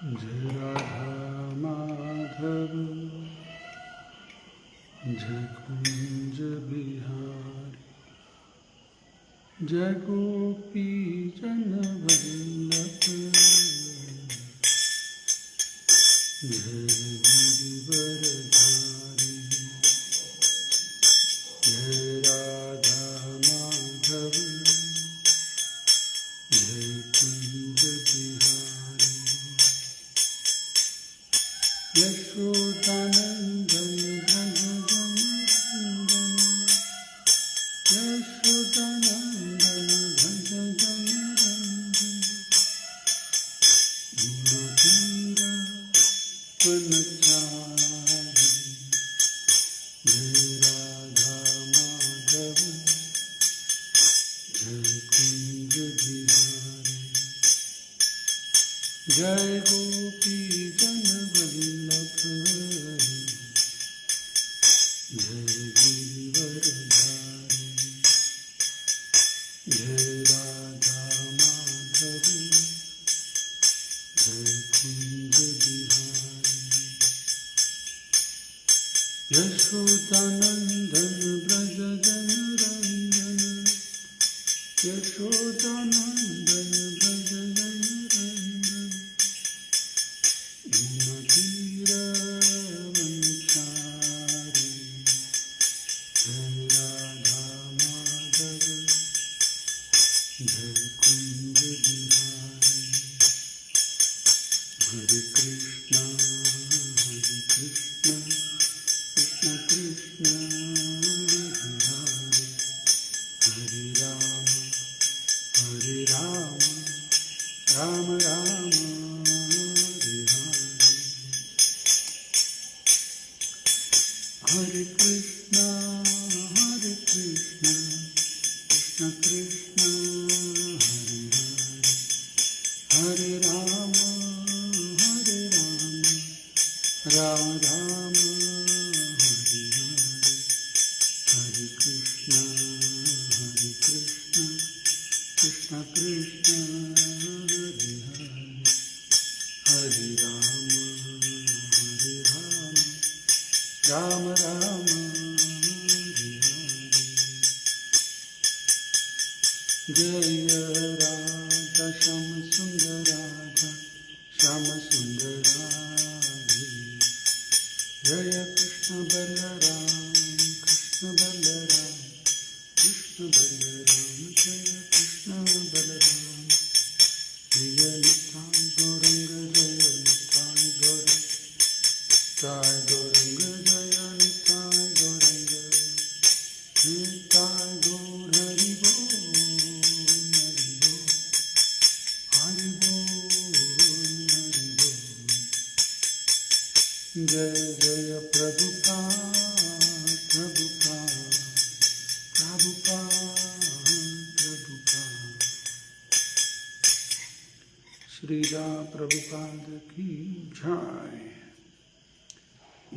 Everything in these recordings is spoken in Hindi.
जय राधा माधव जय कुंज बिहारी जय गोपी जन वल्लभ जय गिरिवरधारी जय राधा माधव जय कुंज बिहारी यशोदानंदन भज जन यशोदानंदन भज जन दीनवीर वनचारी जय राधा माधव जय कुंज बिहारी जय गोपी जन वल्लभ जय गिरिवरधारी जय राधा माधव जय कुंज बिहारी यशोदानंदन ब्रज जन रंजन यशोदानंदन ब्रज जन रंजन दीनवीरवनचारी जय राधा माधव जय कुंज बिहारी हरे कृष्णा कृष्ण कृष्ण हरे हरे राम राम राम हरे हरे कृष्ण कृष्ण कृष्ण हरे राम राम राम हरे हरे कृष्ण कृष्ण कृष्ण हरे हरे राम राम राम हरे जय राधा श्याम सुंदर राधा श्याम सुंदर राधे जय कृष्ण बलराम कृष्ण बलराम जय कृष्ण बलराम जय निताय गौरंग जय निताय गौरंग जय निताय गौरंग निताय गौर हरि बोल हरि बोल जय जय प्रभुपाद श्रीला प्रभुपाद की जय।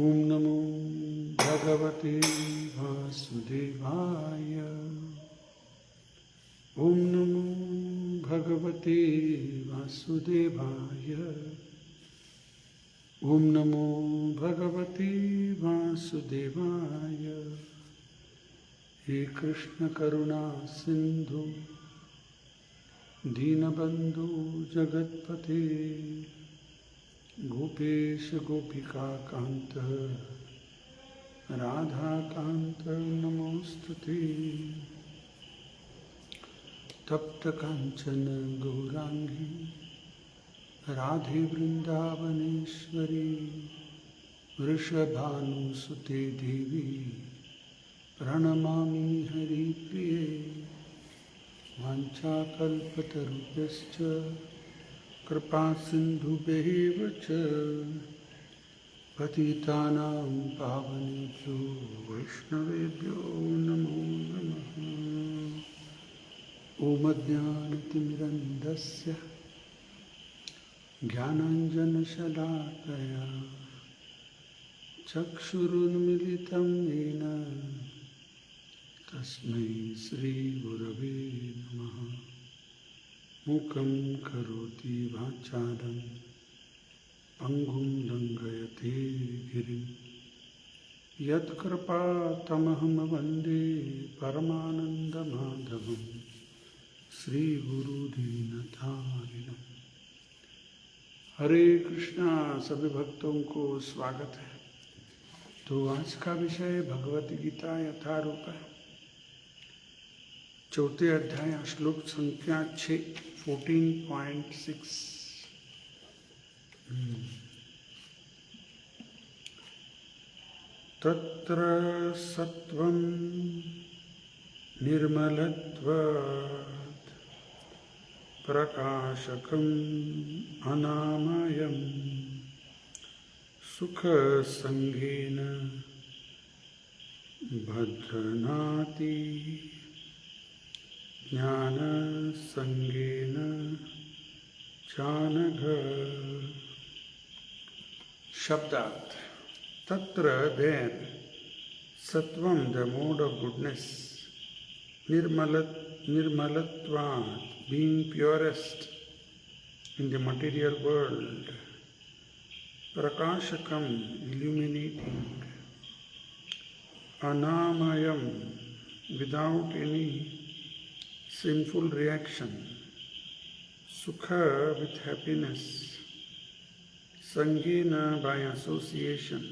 ओम नमो भगवते वासुदेवाय ओम नमो भगवते वासुदेवाय ओम नमो भगवते वासुदेवाय हे कृष्ण करुणा सिंधु दीनबंधु जगत्पते गोपेश गोपिका कांत राधा कांत नमोस्तुते तप्त कांचन गौरांगी राधे वृंदावनेश्वरी वृषभानुसुते देवी प्रणमामि हरिप्रिये वाञ्छाकल्पतरुभ्यश्च कृपासिन्धुभ्यैव च पतितानां पावनेभ्यो वैष्णवेभ्यो नमो नमः। ॐ अज्ञानतिमिरन्धस्य ज्ञानाञ्जनशलाकया चक्षुरुन्मिलितं येन तस्मै श्रीगुरवे नमः। मूकं करोति वाचालं पंगुं लंघयते गिरिं यत्कृपातमहं वन्दे परमानन्दमाधवं श्रीगुरुदीनतारिणम्। हरे कृष्णा। सभी भक्तों को स्वागत है। तो आज का विषय भगवत गीता यथारूप है, चौथे अध्याय श्लोक संख्या 6 14.6। तत्र सत्वं निर्मलत्वात् प्रकाशकम् अनामयम् सुखसंगेन बध्नाति ज्ञानसंगेन चानघ। शब्दार्थ। तत्र then Sattvam, the mode of goodness, Nirmalatvat, being purest in the material world, Prakashakam, illuminating, Anamayam, without any sinful reaction, Sukha, with happiness, Sangena, by association,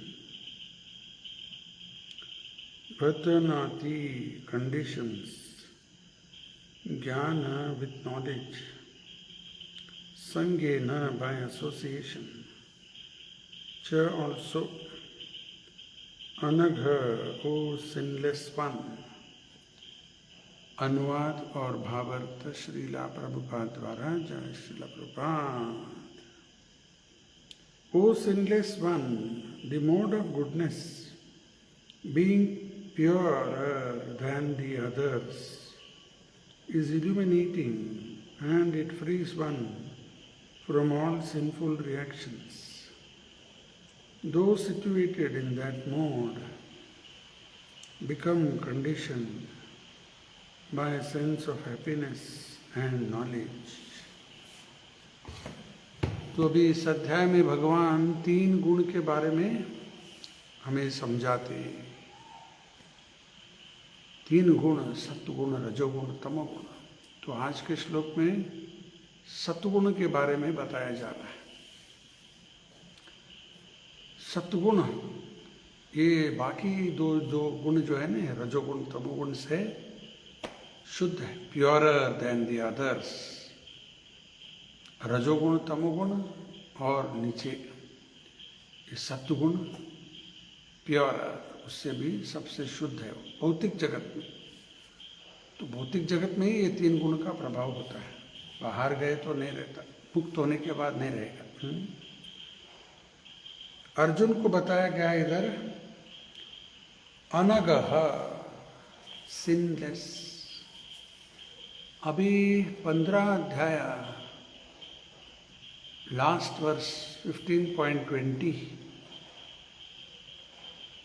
Bhatanati, conditions, Jnana, with knowledge, Sangena, by association, Cha, also, Anagha, O sinless one। अनुवाद और भावार्थ श्रीला प्रभुपाद द्वारा। जय Srila Prabhupada. O sinless one, the mode of goodness, being purer than the others, is illuminating, and it frees one from all sinful reactions. Those situated in that mode become conditioned by a sense of happiness and knowledge। तो अभी इस अध्याय में भगवान 3 गुण के बारे में हमें समझाते हैं। 3 गुण, सत्वगुण, रजोगुण, तमोगुण। तो आज के श्लोक में सत्वगुण के बारे में बताया जा रहा है। सत्वगुण ये बाकी दो गुण जो है ना, रजोगुण तमोगुण से शुद्ध है, प्योरर देन द अदर्स। रजोगुण तमोगुण और नीचे ये सत्वगुण प्योरर, उससे भी सबसे शुद्ध है भौतिक जगत में। तो भौतिक जगत में ही ये 3 गुण का प्रभाव होता है, बाहर गए तो नहीं रहता, मुक्त होने के बाद नहीं रहेगा। अर्जुन को बताया गया इधर अनगह, सिनलेस। अभी 15 अध्याय लास्ट वर्स 15.20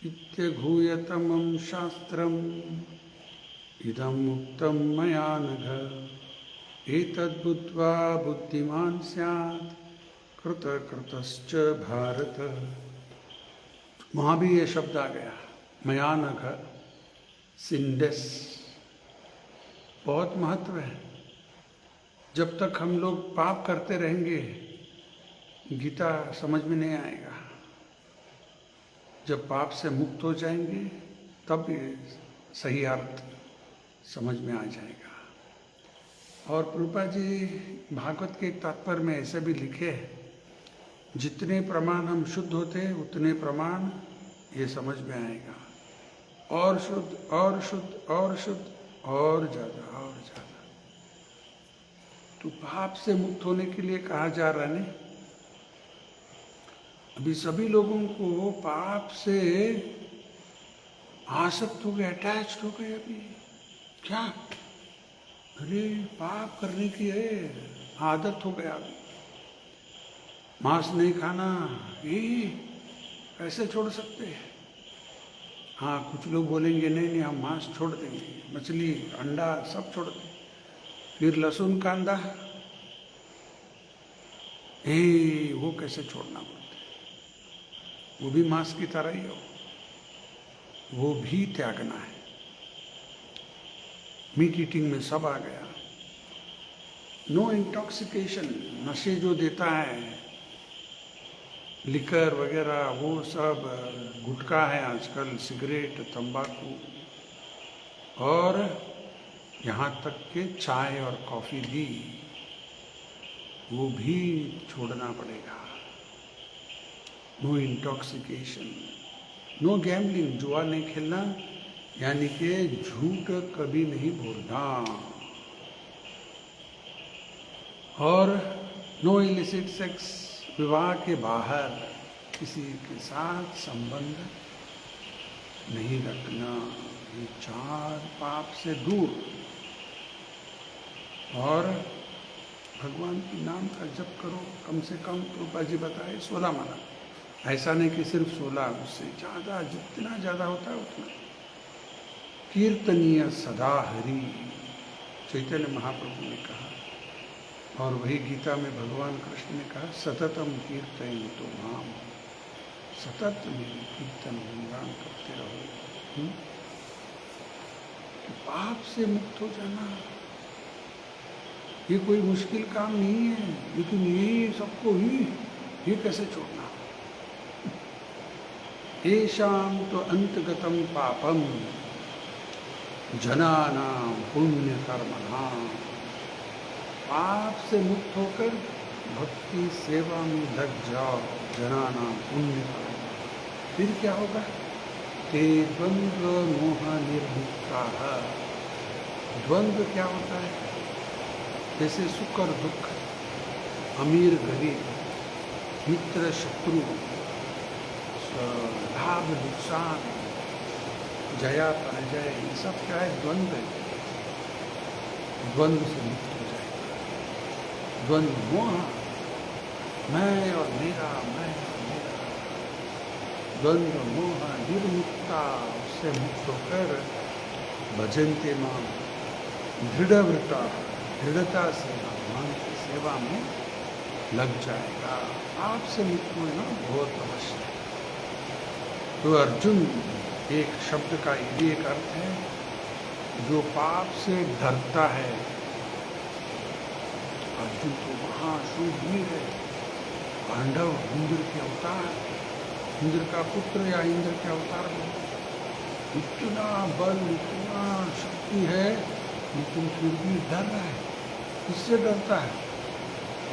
इत्यघूयतमं शास्त्रम् इदं मुक्तं मया नघ एतद्बुद्ध्वा बुद्धिमान् स्यात् कृतकृतश्च भारत। वहाँ भी ये शब्द आ गया, मया नघ, सिंडेस। बहुत महत्व है। जब तक हम लोग पाप करते रहेंगे गीता समझ में नहीं आएगा। जब पाप से मुक्त हो जाएंगे तब ये सही अर्थ समझ में आ जाएगा। और प्रभुपाद जी भागवत के एक तात्पर्य में ऐसे भी लिखे हैं, जितने प्रमाण हम शुद्ध होते हैं उतने प्रमाण ये समझ में आएगा। और शुद्ध और शुद्ध और शुद्ध और ज़्यादा और ज़्यादा। तो पाप से मुक्त होने के लिए कहा जा रहा है। अभी सभी लोगों को पाप से आसक्त हो गए, अटैच्ड हो गए। अभी क्या, अरे पाप करने की है आदत हो गया। अभी मांस नहीं खाना, ये कैसे छोड़ सकते हैं? हाँ, कुछ लोग बोलेंगे नहीं नहीं हम मांस छोड़ देंगे, मछली अंडा सब छोड़ देंगे। फिर लहसुन कांदा, वो कैसे छोड़ना बोलते? वो भी मांस की तरह ही हो, वो भी त्यागना है। मीट ईटिंग में सब आ गया। नो इंटॉक्सिकेशन, नशे जो देता है लिकर वगैरह, वो सब गुटखा है आजकल, सिगरेट, तंबाकू, और यहाँ तक कि चाय और कॉफ़ी भी, वो भी छोड़ना पड़ेगा। नो इंटॉक्सिकेशन, नो गैम्बलिंग, जुआ नहीं खेलना, यानी कि झूठ कभी नहीं बोलना, और नो इलिसिट सेक्स, विवाह के बाहर किसी के साथ संबंध नहीं रखना। ये 4 पाप से दूर, और भगवान के नाम का जप करो, कम से कम रूपा जी बताए 16 माला। ऐसा नहीं कि सिर्फ 16, उससे ज़्यादा, जितना ज़्यादा होता है उतना। कीर्तनीय सदा हरि, चैतन्य महाप्रभु ने कहा, और वही गीता में भगवान कृष्ण ने कहा, सततम कीर्तन तो माम, सतत मेरी कीर्तन गुणगान करते रहो। तो पाप से मुक्त हो जाना ये कोई मुश्किल काम नहीं है, लेकिन ये सबको ही ये कैसे छोड़ना। येषां तो अंतगतम पापम जनानां पुण्य कर्मणां, पाप से मुक्त होकर भक्ति सेवा में लग जाओ, जनानां पुण्य कर्म, फिर क्या होगा? ते द्वंद्व मोह निर्मुक्ता। द्वंद्व क्या होता है? जैसे सुख और दुख, अमीर गरीब, मित्र शत्रु, लाभ नुकसान, जया पराजय, ये सब क्या है? द्वंद्व है। द्वंद्व से मुक्त हो जाएगा। द्वंद्व मोह, मैं और मेरा, मैं और मेरा, द्वंद्व मोह निर्मुक्ता, उससे मुक्त होकर भजन्ते मां दृढ़व्रता, दृढ़ता से भगवान की सेवा में लग जाएगा। आपसे मुक्त होना बहुत अवश्य है। तो अर्जुन, एक शब्द का ये भी एक अर्थ है, जो पाप से डरता है। अर्जुन तो महाशूरवीर है, पांडव, इंद्र के अवतार, इंद्र का पुत्र या इंद्र के अवतार में इतना बल, इतना शक्ति है, लेकिन फिर भी डर रहा है। किससे डरता है?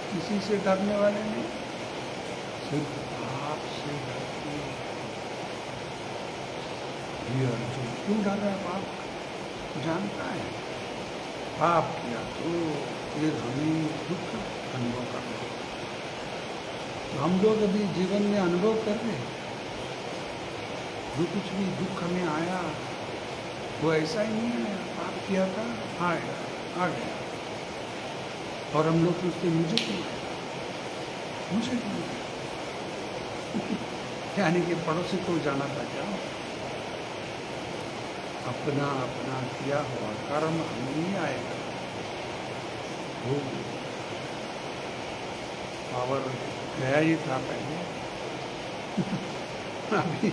किसी से डरने वाले नहीं, सिर्फ पाप से डरते हैं। ये अर्जुन क्यों डर रहा है? पाप जानता है, पाप किया तो फिर हमें दुख अनुभव करना। तो हम लोग अभी जीवन में अनुभव कर रहे हैं, जो कुछ भी दुख हमें आया वो ऐसा ही नहीं आया, पाप किया था, आ गया। और हम लोग सोचते मुझे क्यों आया, मुझे क्यों आया। यानी कि पड़ोसी को जाना था क्या? अपना अपना किया हुआ कर्म हमें नहीं आएगा। वो पावर गया ही था पहले। अभी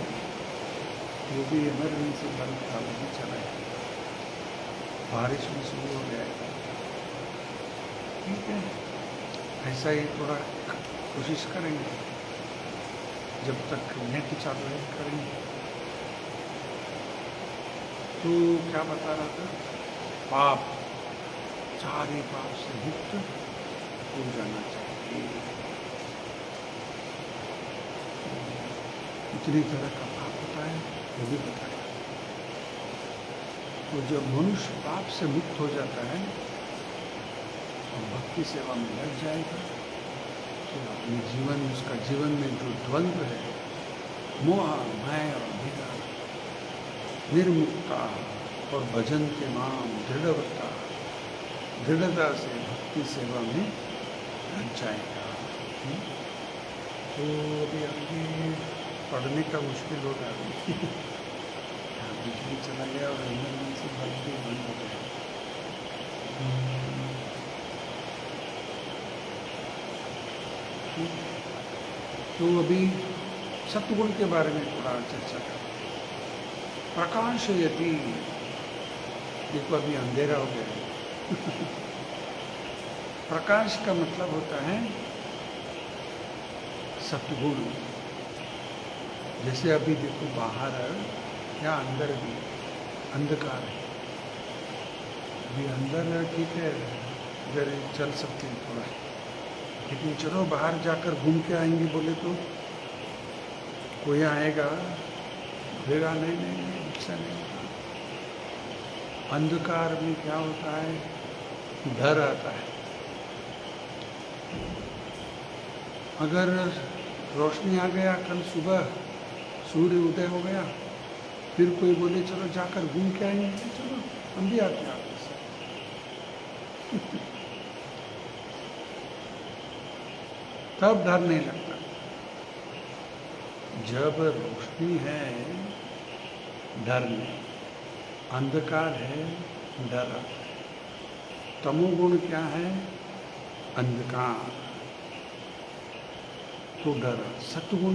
वो भी इमरजेंसी बंद था, वो भी चला गया। बारिश भी शुरू हो गया। ठीक है, ऐसा ही थोड़ा कोशिश करेंगे, जब तक नेट चालू है करेंगे। तो क्या बता रहा था? पाप, सारे पाप से मुक्त हो जाना चाहिए। इतनी तरह का पाप होता है, वो भी बताया। तो जब मनुष्य पाप से मुक्त हो जाता है और भक्ति सेवा में लग जाएगा, तो अपने जीवन में, उसका जीवन में जो द्वंद्व है, मोह, मैं और मेरा, निर्मुक्ता, और भजन के नाम दृढ़ता, दृढ़ता से भक्ति सेवा में लग जाएगा। तो अभी आगे पढ़ने का मुश्किल होगा। बिजली चला गया और इमरजेंसी बल्ब भी बंद हो गया। तो अभी सत्गुण के बारे में थोड़ा चर्चा करें। प्रकाश यदि, देखो अभी अंधेरा हो गया प्रकाश का मतलब होता है सत्गुण। जैसे अभी देखो बाहर या अंदर भी अंधकार है, अभी अंदर ठीक है, इधर चल सकते हैं थोड़ा, लेकिन चलो बाहर जाकर घूम के आएंगे बोले तो कोई आएगा बोलेगा नहीं नहीं नहीं, ऐसा नहीं होता। अंधकार में क्या होता है, डर आता है। अगर रोशनी आ गया, कल सुबह सूर्य उदय हो गया, फिर कोई बोले चलो जाकर घूम के आएंगे, चलो हम भी आते हैं आपके साथ तब डर नहीं लगता। जब रोशनी है डर नहीं, अंधकार है डर आता है। तमोगुण क्या है, अंधकार, तो डर। सत्गुण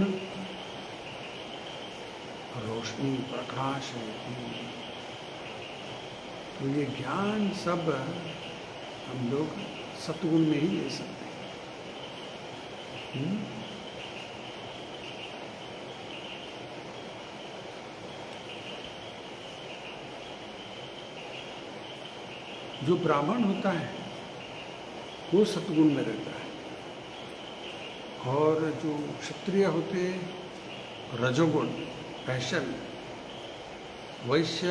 रोशनी, प्रकाश है। तो ये ज्ञान सब हम लोग सत्गुण में ही ले सकते हैं। जो ब्राह्मण होता है वो सत्गुण में रहता है, और जो क्षत्रिय होते रजोगुण, पैशन, वैश्य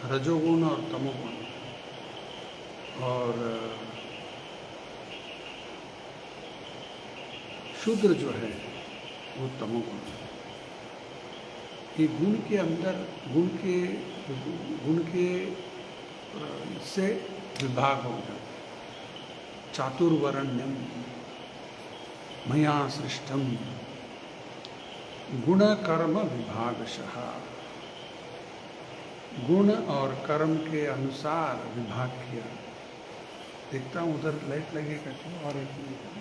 रजोगुण और तमोगुण, और शूद्र जो है वो तमोगुण। ये गुण के अंदर, गुण के से विभाग हो जाता। चातुर्वर्ण्यम मया सृष्टम गुण कर्म विभागशः। गुण और कर्म के अनुसार विभाग किया। देखता हूँ उधर लाइट लगेगा क्या, और एक मिनट।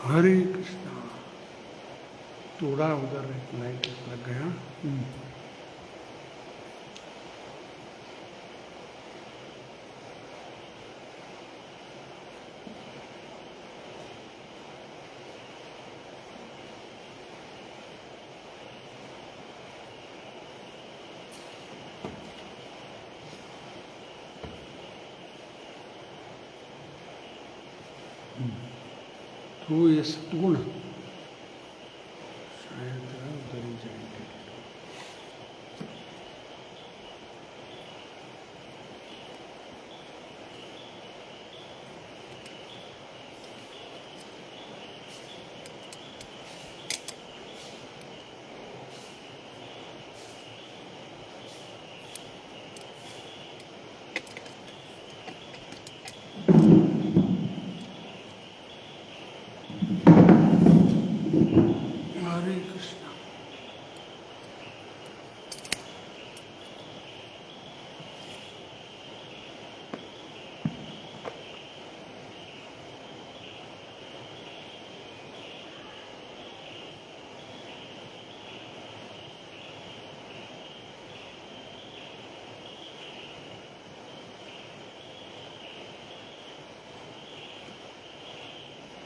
हरे कृष्णा। थोड़ा उधर एक लाइट लग गया। तो ये सत्गुण शायद उधर ही जाएंगे। हरे कृष्णा।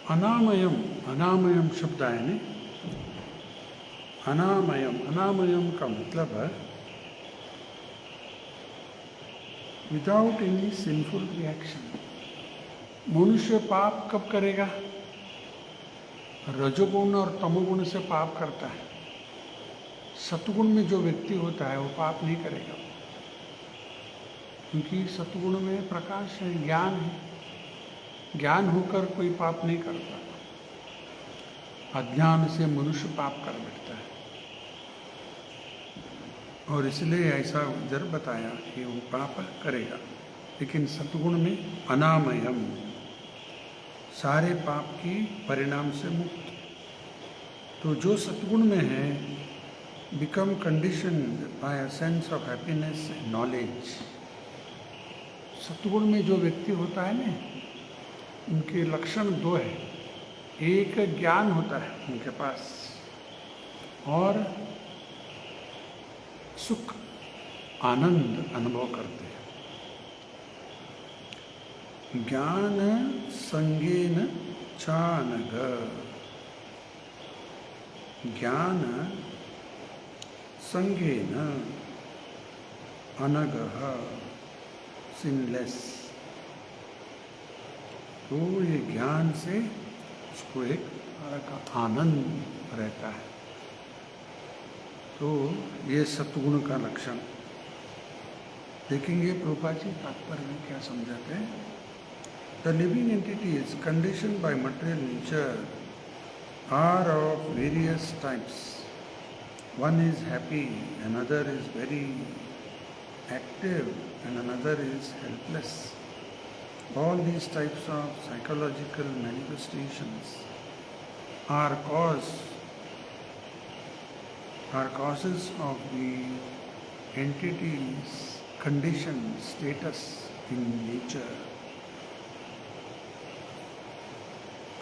अनामयम, अनामयम शब्द है नहीं, अनामयम, अनामयम का मतलब है विदाउट एनी सिंफुल रिएक्शन। मनुष्य पाप कब करेगा, रजोगुण और तमोगुण से पाप करता है। सतगुण में जो व्यक्ति होता है वो पाप नहीं करेगा। क्योंकि सत्गुण में प्रकाश है, ज्ञान है। ज्ञान होकर कोई पाप नहीं करता। अज्ञान से मनुष्य पाप कर बैठता है, और इसलिए ऐसा जर बताया कि वो पाप करेगा। लेकिन सत्गुण में अनामयम, सारे पाप की परिणाम से मुक्त। तो जो सत्गुण में है, become condition by a sense of happiness and knowledge. सत्गुण में जो व्यक्ति होता है ना, उनके लक्षण दो है। एक ज्ञान होता है उनके पास, और सुख आनंद अनुभव करते हैं। ज्ञान संगेन चानग, ज्ञान संगेन अनगः सिनलेस। तो ये ज्ञान से उसको एक तरह का आनंद रहता है। तो ये सत्गुण का लक्षण देखेंगे। प्रभुपाद जी तात्पर्य में क्या समझाते हैं। The living entities condition by material nature are of various types. One is happy, another is very active, and another is helpless. All these types of psychological manifestations are causes of the entity's condition, status in nature.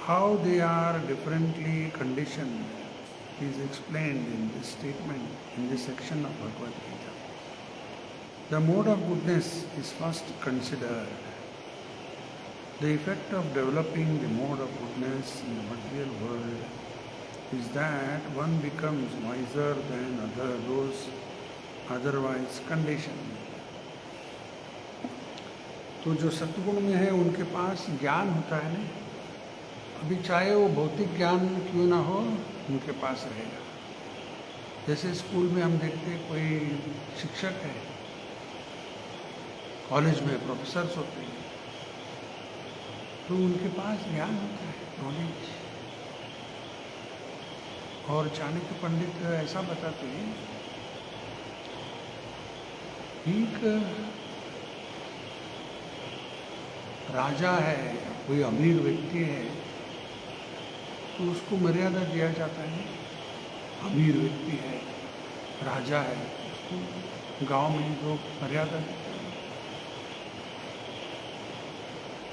How they are differently conditioned is explained in this statement, in this section of Bhagavad Gita. The mode of goodness is first considered. The effect of developing the mode of goodness in the material world is that one becomes wiser than those otherwise conditioned. तो जो सत्गुण में है उनके पास ज्ञान होता है ना, अभी चाहे वो भौतिक ज्ञान क्यों ना हो, उनके पास रहेगा। जैसे स्कूल में हम देखते हैं कोई शिक्षक है, कॉलेज में प्रोफेसर्स होते हैं, तो उनके पास ज्ञान होता है, नॉलेज। और चाणक्य पंडित ऐसा बताते हैं, एक राजा है, कोई अमीर व्यक्ति है, तो उसको मर्यादा दिया जाता है। अमीर व्यक्ति है, राजा है, उसको गांव में लोग मर्यादा देते हैं।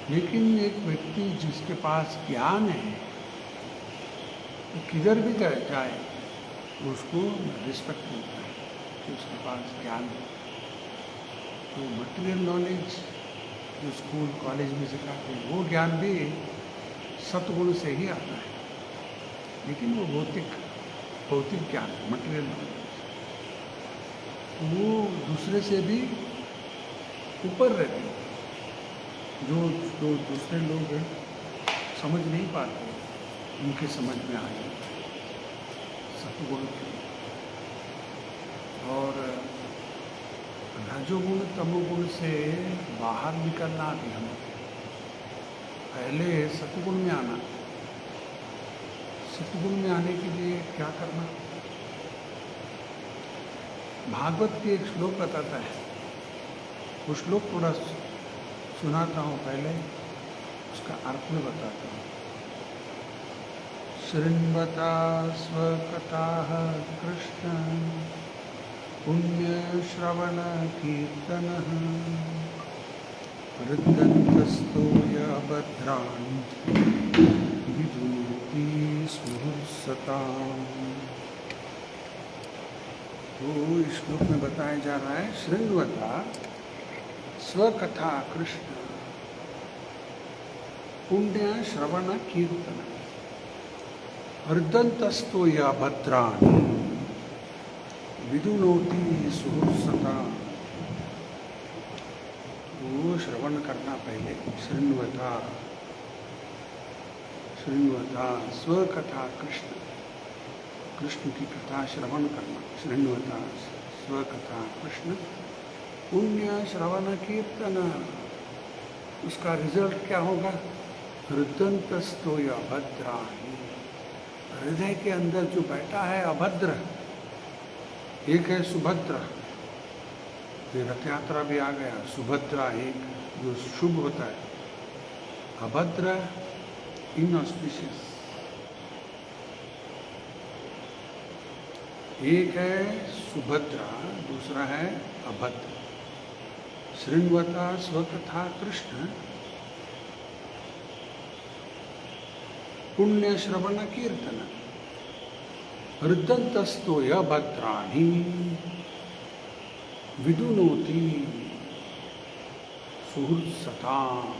लेकिन एक व्यक्ति जिसके पास ज्ञान है, तो किधर भी जाए उसको रिस्पेक्ट मिलता है कि उसके पास ज्ञान है। तो मटेरियल नॉलेज जो स्कूल कॉलेज में सिखाते हैं, वो ज्ञान भी सत्गुण से ही आता है, लेकिन वो भौतिक ज्ञान है, मटेरियल नॉलेज, वो दूसरे से भी ऊपर रहते हैं। जो दूसरे लोग समझ नहीं पाते, उनके समझ में आ जाता है सत्गुण के। और रजोगुण तमोगुण से बाहर निकलना भी हमें, पहले सत्गुण में आना। सत्गुण में आने के लिए क्या करना, भागवत के एक श्लोक बताता है, वो श्लोक थोड़ा सुनाता हूँ, पहले उसका अर्थ में बताता हूँ। शृण्वता स्वकथाः कृष्ण पुण्य श्रवण कीर्तनः रुदन्तस्तो यभद्रान् विदुति सुहृत्सताम्। तो इस श्लोक में बताया जा रहा है, शृण्वता स्वकथा कृष्ण पुण्य श्रवण कीर्तन रुदन्तस्तो यभद्रान् विदुनोति सुहृत्सता। वो श्रवण करना पहले, शृण्वता स्वकथा कृष्ण, कृष्ण की कथा श्रवण करना। शृण्वता स्वकथा कृष्ण पुण्य श्रवण कीर्तन, उसका रिजल्ट क्या होगा? हृदयंतस्तो अभद्राणि, हृदय के अंदर जो बैठा है अभद्र, एक है सुभद्रा, ये रथ यात्रा भी आ गया, सुभद्रा एक जो शुभ होता है, अभद्र इनऑस्पिशियस, एक है सुभद्रा, दूसरा है अभद्र। शृण्वता स्वकथा कृष्ण पुण्य श्रवण कीर्तन हृदयंतस्तो अभद्राणि विदुनोति सुहृद सताम।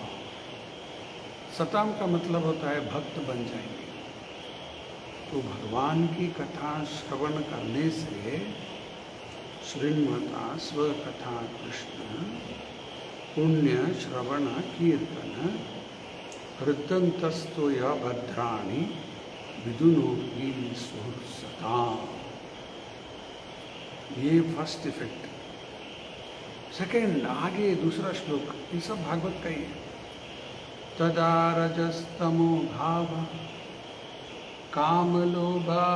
सताम का मतलब होता है भक्त बन जाएंगे। तो भगवान की कथा श्रवण करने से श्रृण्वता स्वकथा कृष्ण पुण्य श्रवण कीर्तन हृदयंतस्तो भद्राणि विदुनोति सुहृद सताम। ये फर्स्ट इफेक्ट। सेकेंड, आगे दूसरा श्लोक, ये सब भागवत का ही है। तदा रजस्तमो भाव कामलोभादयश्च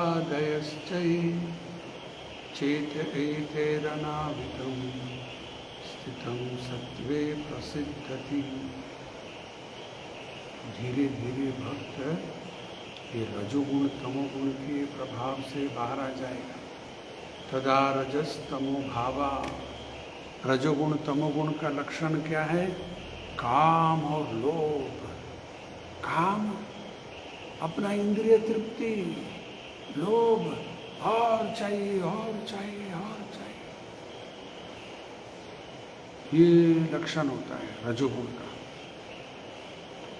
चेत एतैरनावितं स्थितं सत्त्वे प्रसिद्धति। धीरे धीरे भक्त ये रजोगुण तमोगुण के प्रभाव से बाहर आ जाएगा। तदा रजस तमो भावा, रजोगुण तमोगुण का लक्षण क्या है? काम और लोभ। काम अपना इंद्रिय तृप्ति, लोभ और चाहिए और चाहिए और चाहिए, ये लक्षण होता है रजोगुण का।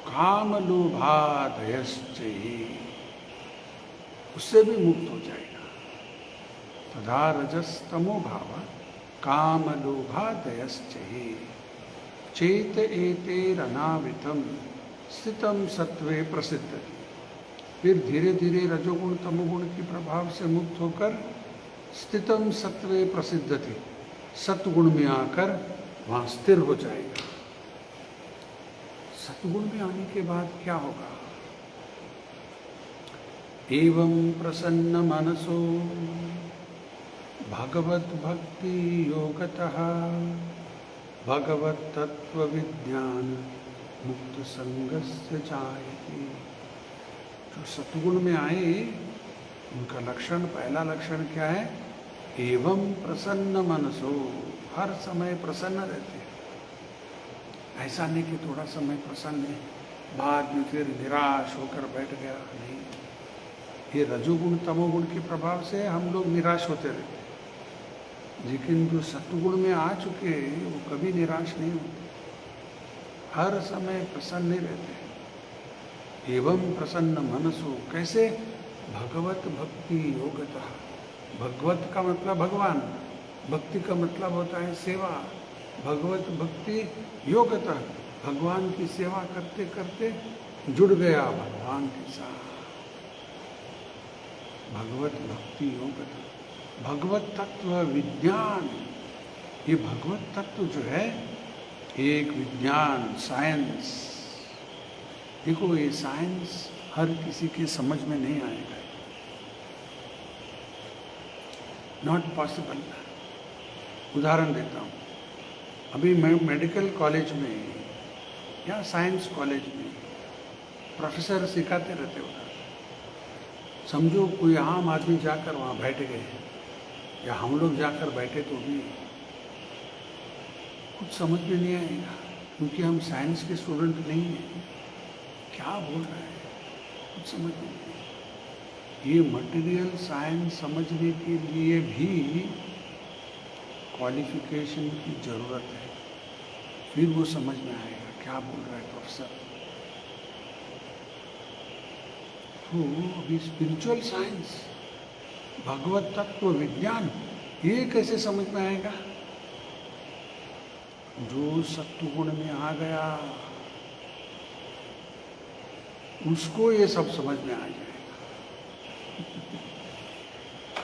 काम लोभादयश्च, उससे भी मुक्त हो जाएगा। तदा रजस तमो भाव काम लोभादयश्च चेत एतैरनावितं स्थितं सत्त्वे प्रसिद्धति। फिर धीरे धीरे रजोगुण तमोगुण के प्रभाव से मुक्त होकर स्थितम सत्त्वे प्रसिद्धति, सत्गुण में आकर वहाँ स्थिर हो जाएगा। सत्गुण में आने के बाद क्या होगा? एवं प्रसन्न मनसो भगवत भक्ति योगतः भगवत तत्व विज्ञान मुक्त संगस्य जायते। जो सत्गुण में आए उनका लक्षण, पहला लक्षण क्या है? एवं प्रसन्न मनसो, हर समय प्रसन्न रहते हैं। ऐसा नहीं कि थोड़ा समय प्रसन्न है बाद में फिर निराश होकर बैठ गया, नहीं। ये रजोगुण तमोगुण के प्रभाव से हम लोग निराश होते रहते हैं, लेकिन जो सत्गुण में आ चुके हैं वो कभी निराश नहीं होते, हर समय प्रसन्न रहते हैं। एवं प्रसन्न मनसो, कैसे? भगवत भक्ति योगतः। भगवत का मतलब भगवान, भक्ति का मतलब होता है सेवा। भगवत भक्ति योगतः, भगवान की सेवा करते करते जुड़ गया भगवान के साथ। भगवत भक्ति योगतः, भगवत तत्व विज्ञान। ये भगवत तत्व जो है एक विज्ञान, साइंस। देखो ये साइंस हर किसी के समझ में नहीं आएगा, नॉट पॉसिबल। उदाहरण देता हूँ, अभी मैं मेडिकल कॉलेज में या साइंस कॉलेज में प्रोफेसर सिखाते रहते उधर। समझो कोई आम आदमी जाकर वहाँ बैठ गए या हम लोग जाकर बैठे तो भी कुछ समझ में नहीं आएगा, क्योंकि हम साइंस के स्टूडेंट नहीं हैं। क्या बोल रहे हैं कुछ समझ में नहीं। ये मटेरियल साइंस समझने के लिए भी क्वालिफिकेशन की ज़रूरत है, फिर वो समझ में आएगा क्या बोल रहा है प्रोफेसर। तो अभी स्पिरिचुअल साइंस, भगवत तत्व विज्ञान, ये कैसे समझ में आएगा? जो सत्वगुण में आ गया उसको ये सब समझ में आ जाएगा।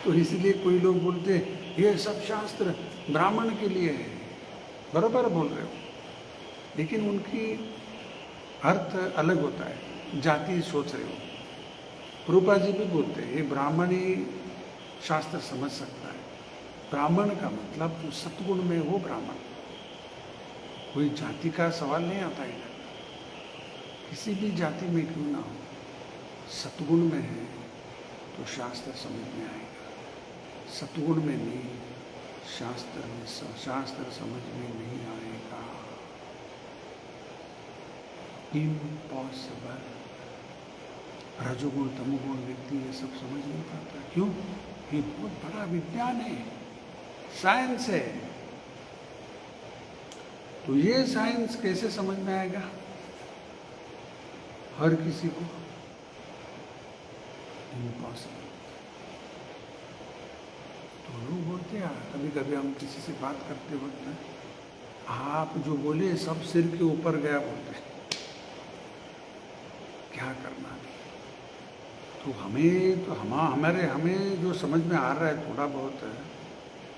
तो इसलिए कोई लोग बोलते ये सब शास्त्र ब्राह्मण के लिए है, बराबर बोल रहे हो, लेकिन उनकी अर्थ अलग होता है, जाति सोच रहे हो। रूपा जी भी बोलते हैं ये ब्राह्मण ही शास्त्र समझ सकता है। ब्राह्मण का मतलब जो सतगुण में हो ब्राह्मण, कोई जाति का सवाल नहीं आता है। किसी भी जाति में क्यों ना हो, सतगुण में है तो शास्त्र समझ में आएगा। सतगुण में नहीं, शास्त्र समझ में नहीं आएगा। इम्पॉसिबल। रजोगुण तमोगुण व्यक्ति ये सब समझ नहीं पाता। क्यों? ये बहुत बड़ा विज्ञान है, साइंस है। तो ये साइंस कैसे समझ में आएगा हर किसी को? इम्पॉसिबल। तो लोग बोलते हैं, कभी कभी हम किसी से बात करते वक्त आप जो बोले सब सिर के ऊपर गया बोलते हैं, क्या करना? तो हमें जो समझ में आ रहा है थोड़ा बहुत है,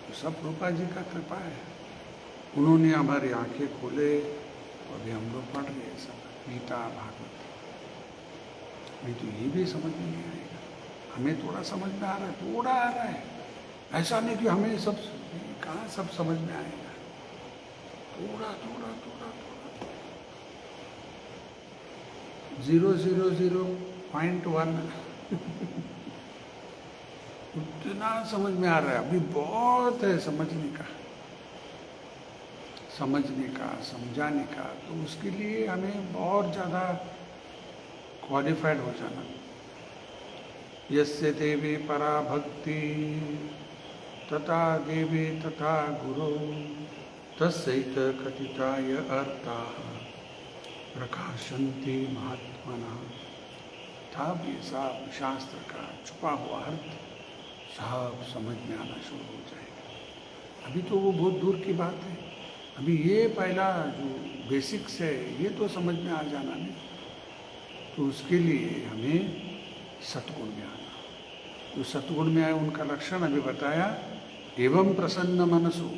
तो सब रूपा जी का कृपा है। उन्होंने हमारी आंखें खोले और अभी हम लोग पढ़ गए सब गीता भागवत। नहीं तो ये भी समझ में नहीं आएगा। हमें थोड़ा समझ में आ रहा है, थोड़ा आ रहा है, ऐसा नहीं कि हमें सब कहाँ सब समझ में आएगा। थोड़ा थोड़ा थोड़ा थोड़ा 0.001 उतना समझ में आ रहा है। अभी बहुत है समझने का, समझाने का। तो उसके लिए हमें बहुत ज़्यादा क्वालिफाइड हो जाना। यस्य देवी परा भक्ति तथा देवी तथा गुरु तस्सैत कथिताय अर्थाः प्रकाशन्ति महात्मनः। तब ये सब शास्त्र का छुपा हुआ अर्थ सब समझ में आना शुरू हो जाएगा। अभी तो वो बहुत दूर की बात है। अभी ये पहला जो बेसिक्स है ये तो समझ में आ जाना नहीं। तो उसके लिए हमें सतगुण में आना। तो सतगुण में आए उनका लक्षण अभी बताया। एवं प्रसन्न मनसो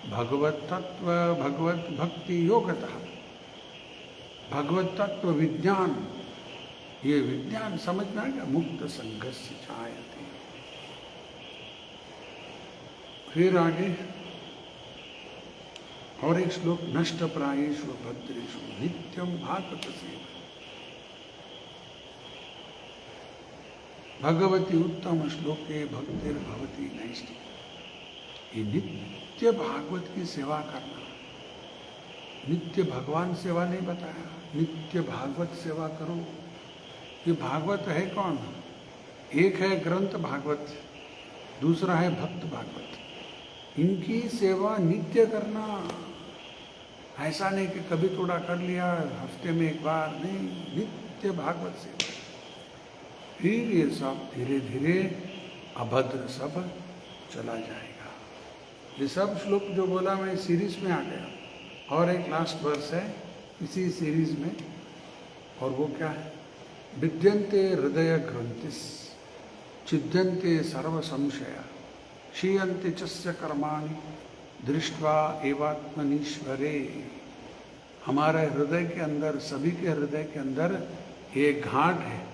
भगवत तत्व भगवत भक्ति योगतः। भगवत तत्व विज्ञान, ये विज्ञान समझ में आएगा। मुक्त संघर्ष जायते। फिर आगे और एक श्लोक, नष्ट प्रायेषु भद्रेषु नित्यम भागवत सेवा। भगवती उत्तम श्लोके भक्तिर्भवती नैष्ठिकी। ये नित्य भागवत की सेवा करना, नित्य भगवान सेवा नहीं बताया, नित्य भागवत सेवा करो। ये भागवत है कौन? एक है ग्रंथ भागवत, दूसरा है भक्त भागवत। इनकी सेवा नित्य करना। ऐसा नहीं कि कभी थोड़ा कर लिया, हफ्ते में एक बार, नहीं, नित्य भागवत सेवा। फिर ये सब धीरे धीरे अभद्र सब चला जाएगा। ये सब श्लोक जो बोला मैं सीरीज में आ गया। और एक लास्ट वर्स है इसी सीरीज में, और वो क्या है? विद्यन्ते हृदय ग्रंथिस छिद्यन्ते सर्व संशया क्षीयन्ते चस्य कर्माणि दृष्ट्वा एवात्मनीश्वरे। हमारे हृदय के अंदर, सभी के हृदय के अंदर एक घाट है,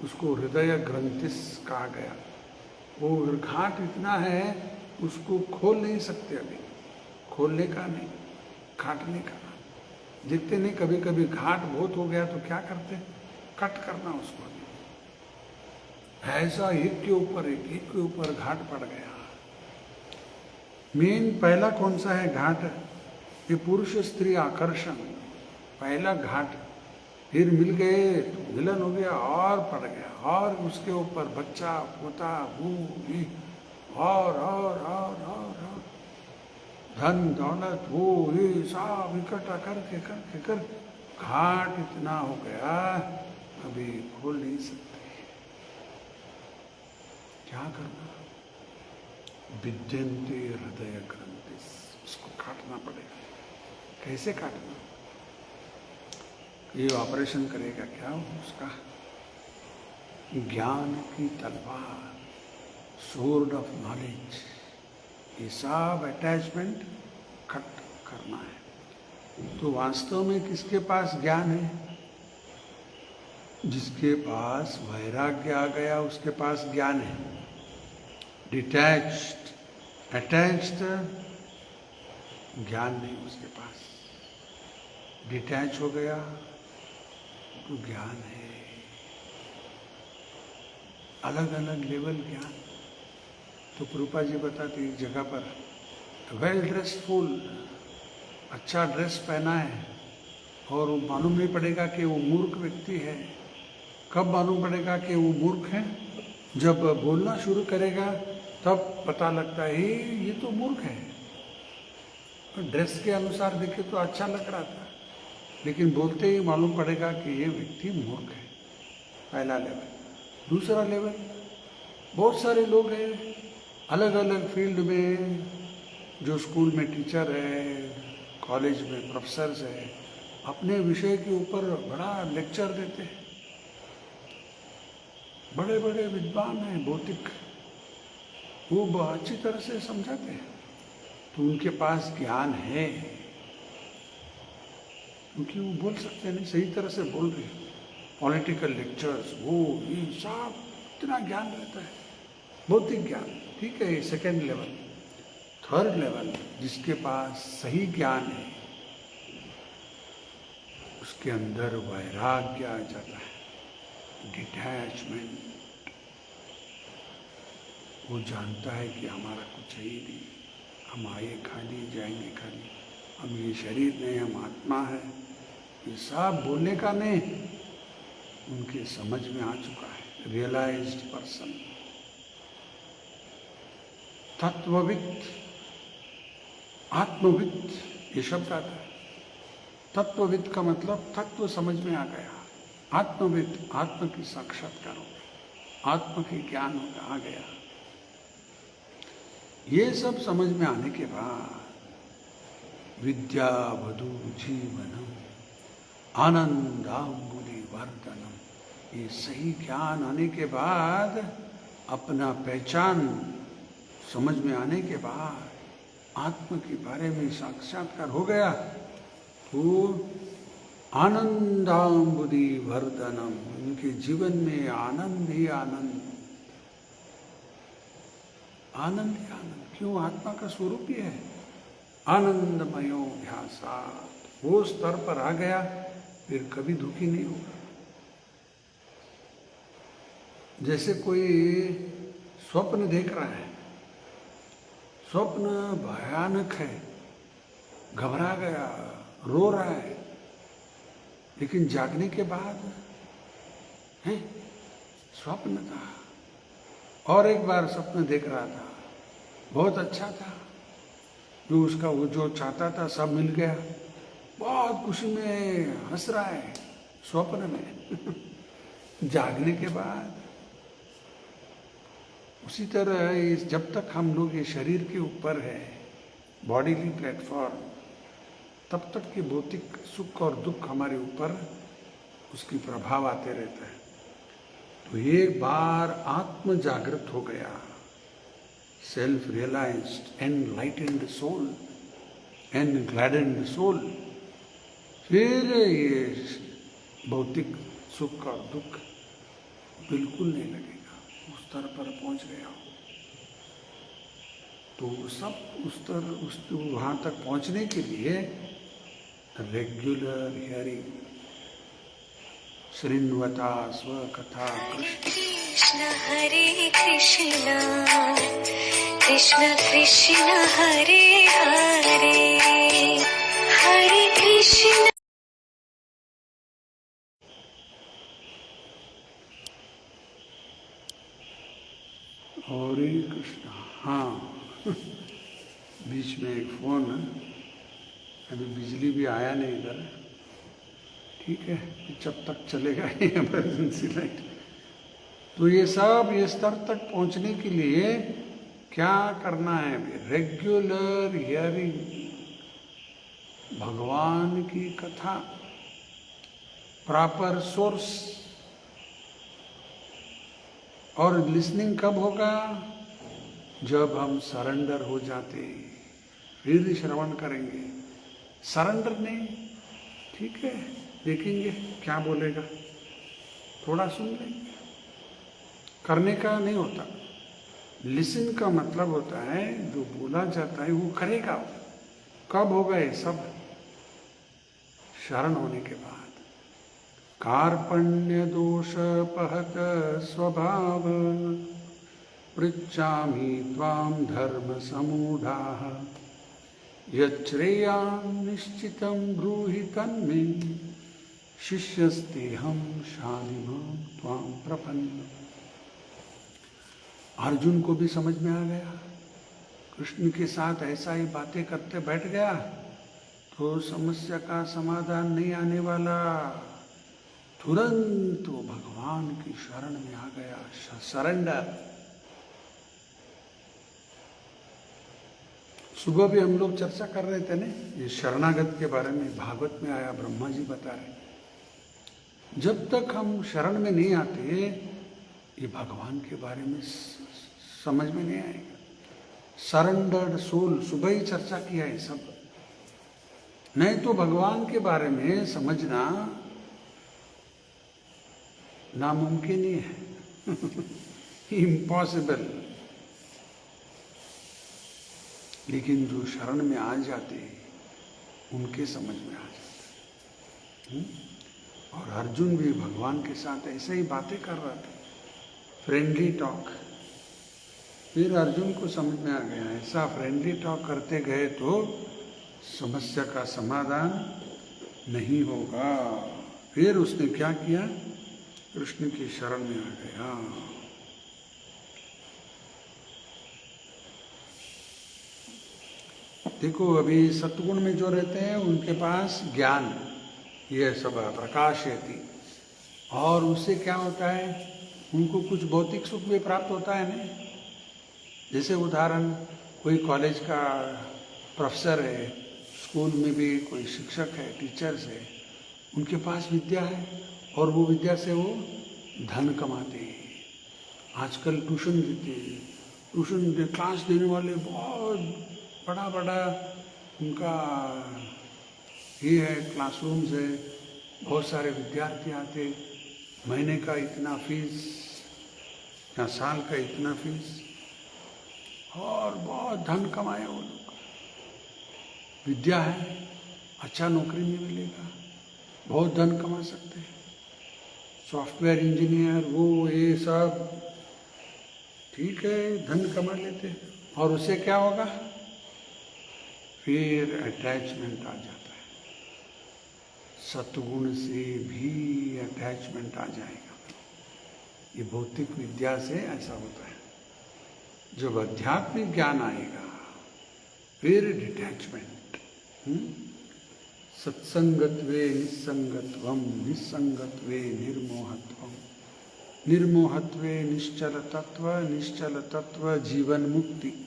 उसको हृदय ग्रंथिस कहा गया। वो घाट इतना है उसको खोल नहीं सकते। अभी खोलने का नहीं, काटने का। देखते नहीं, कभी कभी घाट बहुत हो गया तो क्या करते? कट करना उसको। ऐसा एक के ऊपर एक के ऊपर घाट पड़ गया। मेन पहला कौन सा है घाट? ये पुरुष स्त्री आकर्षण, पहला घाट। फिर मिल गए तो मिलन हो गया और पड़ गया, और उसके ऊपर बच्चा पोता बू और धन दौलत वो ये सब इकट्ठा करके करके कर घाट इतना हो गया अभी खोल नहीं सकते। क्या करना? विद्यन्ते हृदय ग्रंथिस, उसको काटना पड़ेगा। कैसे काटना? ये ऑपरेशन करेगा क्या उसका? ज्ञान की तलवार, सोर्ड ऑफ नॉलेज। ये सब अटैचमेंट कट तो वास्तव में किसके पास ज्ञान है? जिसके पास वैराग्य आ गया उसके पास ज्ञान है। डिटैच्ड, अटैच्ड ज्ञान नहीं उसके पास। डिटैच हो गया तो ज्ञान है। अलग अलग लेवल ज्ञान। तो प्रभुपा जी बताते एक जगह पर वेल ड्रेस्ड फूल, अच्छा ड्रेस पहना है और वो मालूम नहीं पड़ेगा कि वो मूर्ख व्यक्ति है। कब मालूम पड़ेगा कि वो मूर्ख है? जब बोलना शुरू करेगा तब पता लगता है ये तो मूर्ख है। ड्रेस के अनुसार देखे तो अच्छा लग रहा था, लेकिन बोलते ही मालूम पड़ेगा कि ये व्यक्ति मूर्ख है। पहला लेवल। दूसरा लेवल, बहुत सारे लोग हैं अलग अलग फील्ड में, जो स्कूल में टीचर है, कॉलेज में प्रोफेसर्स है, अपने विषय के ऊपर बड़ा लेक्चर देते हैं। बड़े बड़े विद्वान हैं भौतिक, वो अच्छी तरह से समझाते हैं। तो उनके पास ज्ञान है, क्योंकि वो बोल सकते हैं, नहीं सही तरह से बोल रहे हैं। पॉलिटिकल लेक्चर्स, वो ये सब इतना ज्ञान रहता है, भौतिक ज्ञान। ठीक है, ये सेकेंड लेवल। थर्ड लेवल, जिसके पास सही ज्ञान है उसके अंदर वैराग्य आ जाता है, डिटैचमेंट। वो जानता है कि हमारा कुछ है ही नहीं, हम आए खाली जाएंगे खाली, हम ये शरीर नहीं, हम आत्मा है। ये सब बोलने का नहीं, उनके समझ में आ चुका है। रियलाइज्ड पर्सन, तत्वविद, आत्मविद, ये शब्द आता है। तत्वविद का मतलब तत्व समझ में आ गया। आत्मविद, आत्म की साक्षात्कार हो गया, आत्म की ज्ञान आ गया। ये सब समझ में आने के बाद विद्या वधु जीवनम आनंदांबुधि वर्धनम, ये सही ज्ञान आने के बाद, अपना पहचान समझ में आने के बाद, आत्म के बारे में साक्षात्कार हो गया, तो आनंदांबुधि वर्धनम, उनके जीवन में आनंद ही आनंद, आनंद ही आनंद। क्यों? आत्मा का स्वरूप ही है आनंदमयो ध्यासात्। वो स्तर पर आ गया, फिर कभी दुखी नहीं होगा। जैसे कोई स्वप्न देख रहा है, स्वप्न भयानक है, घबरा गया, रो रहा है, लेकिन जागने के बाद है स्वप्न था। और एक बार स्वप्न देख रहा था, बहुत अच्छा था, जो उसका वो जो चाहता था सब मिल गया, बहुत खुशी में हंस रहा है स्वप्न में। जागने के बाद उसी तरह जब तक हम लोग ये शरीर के ऊपर है, बॉडीली प्लेटफॉर्म, तब तक के भौतिक सुख और दुख हमारे ऊपर उसकी प्रभाव आते रहता है। तो एक बार आत्म जागृत हो गया, self realised, enlightened soul, and gladdened soul, फिर ये भौतिक सुख और दुख बिल्कुल नहीं लगेगा। उस स्तर पर पहुंच गया हो तो सब उस वहां तक पहुंचने के लिए रेगुलर हियरिंग, श्रृण्वता स्वकथा कृष्ण हरे कृष्ण कृष्ण कृष्ण हरे हरे हरे कृष्ण। हरे कृष्ण। हाँ, बीच में एक फोन है, अभी बिजली भी आया नहीं इधर। ठीक है, जब तक चलेगा ये इमरजेंसी लाइट। तो ये सब ये स्तर तक पहुंचने के लिए क्या करना है? रेगुलर हियरिंग, भगवान की कथा, प्रॉपर सोर्स। और लिसनिंग कब होगा? जब हम सरेंडर हो जाते, फिर श्रवण करेंगे। सरेंडर नहीं, ठीक है, देखेंगे क्या बोलेगा, थोड़ा सुन लेंगे। करने का नहीं होता, लिसन का मतलब होता है जो बोला जाता है वो करेगा। कब होगा ये सब? शरण होने के बाद। कार्पण्य दोषपहत स्वभाव पृच्छामि त्वां धर्म समूढ़ाः यच्छ्रेयान् निश्चितं ब्रूहि तन्मे शिष्यस्तेऽहं शाधिमां त्वां प्रपन्नम्। अर्जुन को भी समझ में आ गया, कृष्ण के साथ ऐसा ही बातें करते बैठ गया तो समस्या का समाधान नहीं आने वाला। तुरंत वो भगवान की शरण में आ गया, सरेंडर। सुबह भी हम लोग चर्चा कर रहे थे ना ये शरणागत के बारे में, भागवत में आया, ब्रह्मा जी बता रहे जब तक हम शरण में नहीं आते ये भगवान के बारे में समझ में नहीं आएगा। सरेंडर्ड सोल, सुबह ही चर्चा किया है सब। नहीं तो भगवान के बारे में समझना नामुमकिन ही है, इम्पॉसिबल। लेकिन जो शरण में आ जाते उनके समझ में आ जाता। और अर्जुन भी भगवान के साथ ऐसे ही बातें कर रहा था, फ्रेंडली टॉक। फिर अर्जुन को समझ में आ गया ऐसा फ्रेंडली टॉक करते गए तो समस्या का समाधान नहीं होगा। फिर उसने क्या किया? कृष्ण की शरण में आ गया। देखो अभी सत्गुण में जो रहते हैं उनके पास ज्ञान ये सब प्रकाशयति, और उससे क्या होता है उनको कुछ भौतिक सुख भी प्राप्त होता है ना। जैसे उदाहरण, कोई कॉलेज का प्रोफेसर है, स्कूल में भी कोई शिक्षक है, टीचर्स है, उनके पास विद्या है और वो विद्या से वो धन कमाते हैं। आजकल ट्यूशन देते हैं, ट्यूशन क्लास देने वाले बहुत बड़ा बड़ा उनका ये है, क्लासरूम्स है, बहुत सारे विद्यार्थी आते, महीने का इतना फीस या साल का इतना फीस, और बहुत धन कमाए वो लोग। विद्या है, अच्छा नौकरी में मिलेगा, बहुत धन कमा सकते हैं, सॉफ्टवेयर इंजीनियर वो ये सब, ठीक है, धन कमा लेते हैं। और उससे क्या होगा? फिर अटैचमेंट आ जाता है। सत्गुण से भी अटैचमेंट आ जाएगा। ये भौतिक विद्या से ऐसा होता है। जब आध्यात्मिक ज्ञान आएगा फिर डिटैचमेंट। सत्संगत्वे निस्संगत्वम, निस्संगत्वे निर्मोहत्वम, निर्मोहत्वे निश्चल तत्व, निश्चल तत्व जीवन मुक्ति।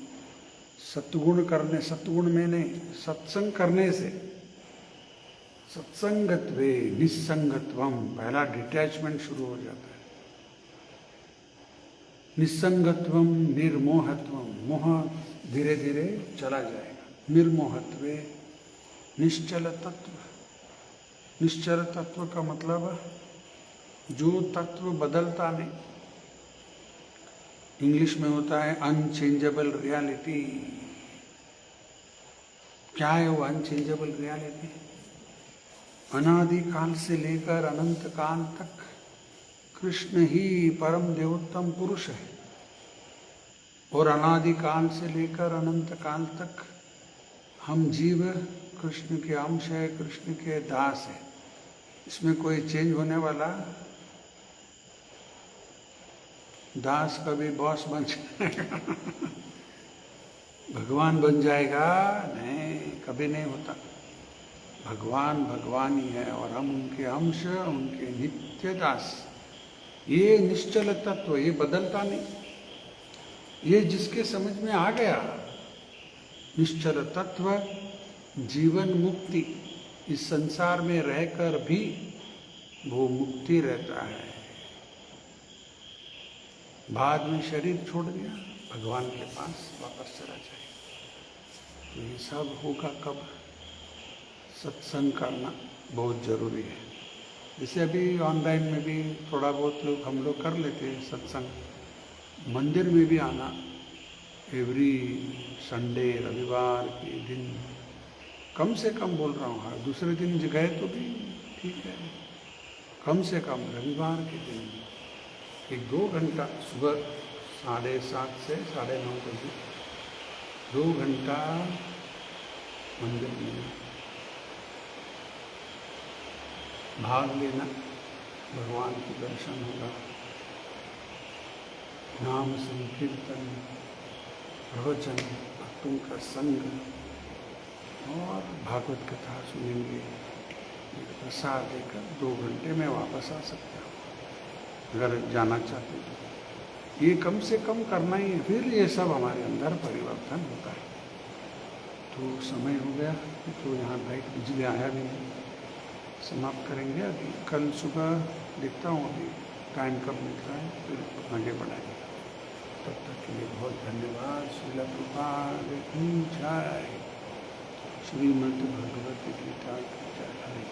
सत्गुण करने, सत्गुण में नहीं, सत्संग करने से, सत्संगत्वे निस्संगत्वम, पहला डिटैचमेंट शुरू हो जाता है। निस्संगत्वम निर्मोहत्वम, मोह धीरे धीरे चला जाएगा। निर्मोहत्वे निश्चल तत्व, निश्चल तत्व का मतलब जो तत्व बदलता नहीं, इंग्लिश में होता है अनचेंजेबल रियलिटी। क्या है वो अनचेंजेबल रियलिटी? अनादि काल से लेकर अनंत काल तक कृष्ण ही परम देवोत्तम पुरुष है, और अनादि काल से लेकर अनंत काल तक हम जीव कृष्ण के अंश है, कृष्ण के दास है। इसमें कोई चेंज होने वाला? दास कभी बॉस बन जाएगा, भगवान बन जाएगा? नहीं, कभी नहीं होता। भगवान भगवान ही है और हम उनके अंश, उनके नित्य दास। ये निश्चल तत्व, ये बदलता नहीं। ये जिसके समझ में आ गया निश्चल तत्व, जीवन मुक्ति, इस संसार में रहकर भी वो मुक्ति रहता है। बाद में शरीर छोड़ दिया, भगवान के पास वापस चला जाएगा। तो ये सब होगा कब? सत्संग करना, बहुत ज़रूरी है। जैसे अभी ऑनलाइन में भी थोड़ा बहुत लोग हम लोग कर लेते हैं सत्संग, मंदिर में भी आना एवरी संडे रविवार के दिन कम से कम बोल रहा हूँ, हाँ दूसरे दिन गए तो भी ठीक है, कम से कम रविवार के दिन एक 2 घंटा सुबह 7:30 से 9:30 बजे 2 घंटा मंदिर में भाग लेना, भगवान के दर्शन होगा, नाम संकीर्तन, प्रवचन, भक्तों का संग और भागवत कथा सुनेंगे। प्रसाद लेकर 2 घंटे में वापस आ सकता हूँ अगर जाना चाहते तो। ये कम से कम करना ही है, फिर ये सब हमारे अंदर परिवर्तन होता है। तो समय हो गया, तो यहाँ लाइट बिजली आया भी नहीं, समाप्त करेंगे अभी। कल सुबह देखता हूँ अभी टाइम कब मिलता है, फिर आगे बढ़ाएंगे। तब तक के लिए बहुत धन्यवाद। श्रील प्रभुपाद की जय। श्रीमद् भगवत गीता की जय। हरे